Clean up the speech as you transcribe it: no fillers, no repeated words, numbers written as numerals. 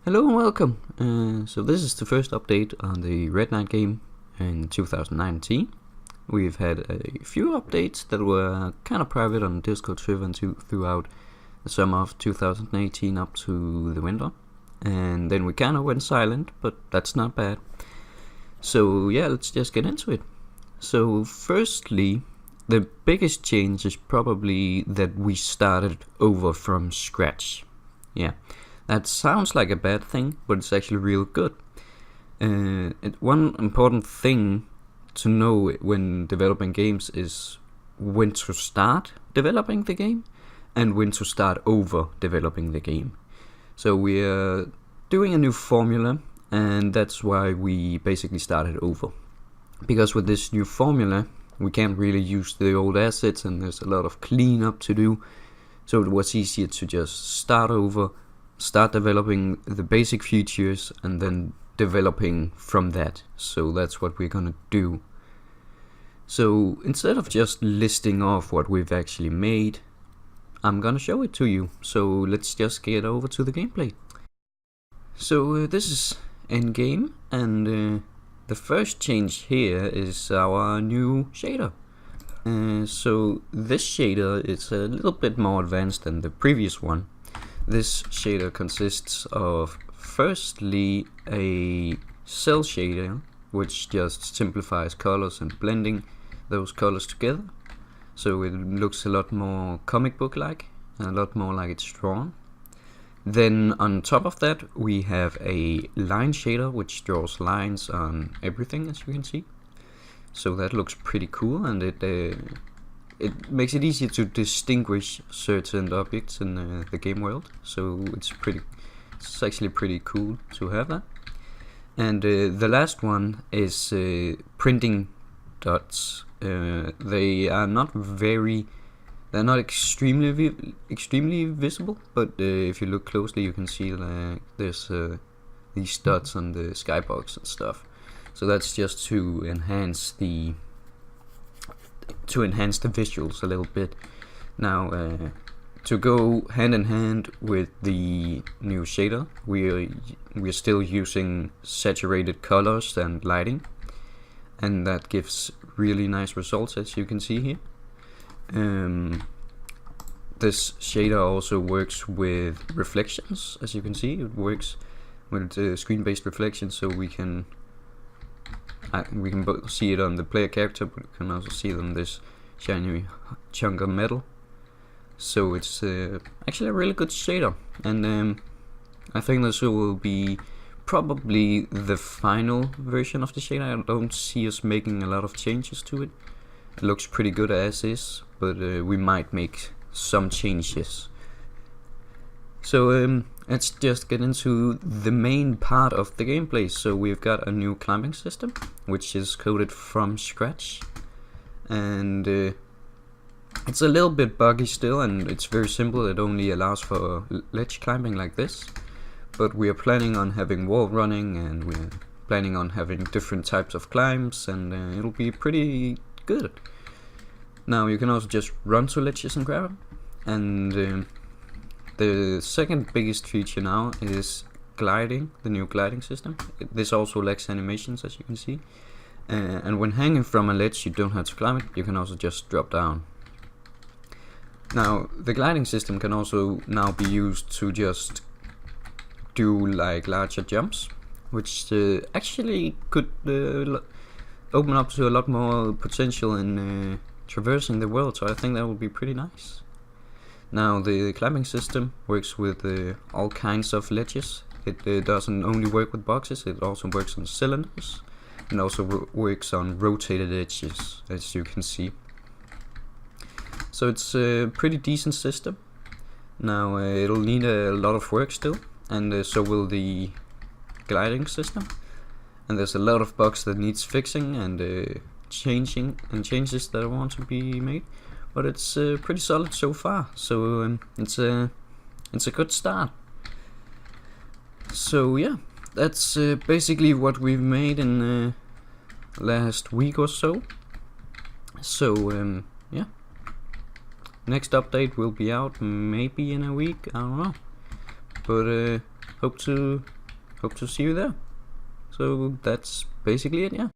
Hello and welcome. So this is the first update on the Red Knight game in 2019. We've had a few updates that were kind of private on the Discord server throughout the summer of 2018 up to the winter. And then we kind of went silent, but that's not bad. So yeah, let's just get into it. So firstly, the biggest change is probably that we started over from scratch. Yeah. That sounds like a bad thing, but it's actually real good. One important thing to know when developing games is when to start developing the game and when to start over developing the game. So we're doing a new formula, and that's why we basically started over. Because with this new formula, we can't really use the old assets and there's a lot of cleanup to do. So it was easier to just start over, start developing the basic features and then developing from that. So that's what we're gonna do. So instead of just listing off what we've actually made, I'm gonna show it to you. So let's just get over to the gameplay. So this is endgame, and the first change here is our new shader. So this shader is a little bit more advanced than the previous one. This shader consists of firstly a cell shader, which just simplifies colors and blending those colors together. So it looks a lot more comic book like and a lot more like it's drawn. Then on top of that we have a line shader which draws lines on everything, as you can see. So that looks pretty cool, and it makes it easier to distinguish certain objects in the game world. So it's actually pretty cool to have that. And the last one is printing dots. They're not extremely visible, but if you look closely you can see there's these dots on the skybox and stuff. So that's just to enhance the visuals a little bit. Now to go hand in hand with the new shader, we're still using saturated colors and lighting, and that gives really nice results, as you can see here. This shader also works with reflections, as you can see. It works with screen-based reflections, so we can both see it on the player character, but we can also see it on this shiny chunk of metal. So it's actually a really good shader, and I think this will be probably the final version of the shader. I don't see us making a lot of changes to it. It looks pretty good as is, but we might make some changes. So let's just get into the main part of the gameplay. So we've got a new climbing system, which is coded from scratch, and it's a little bit buggy still, and it's very simple. It only allows for ledge climbing like this, but we are planning on having wall running, and we're planning on having different types of climbs, and it'll be pretty good. Now you can also just run to ledges and grab them, and the second biggest feature now is gliding, the new gliding system. This also lacks animations, as you can see, and when hanging from a ledge you don't have to climb it, you can also just drop down. Now the gliding system can also now be used to just do like larger jumps, which actually could open up to a lot more potential in traversing the world, so I think that would be pretty nice. Now the climbing system works with all kinds of ledges. It doesn't only work with boxes, it also works on cylinders, and also works on rotated edges, as you can see. So it's a pretty decent system. Now it'll need a lot of work still, and so will the gliding system. And there's a lot of bugs that needs fixing and changes that I want to be made. But it's pretty solid so far. So it's a good start. So yeah, that's basically what we've made in the last week or so. So yeah. Next update will be out maybe in a week, I don't know. But hope to see you there. So that's basically it, yeah.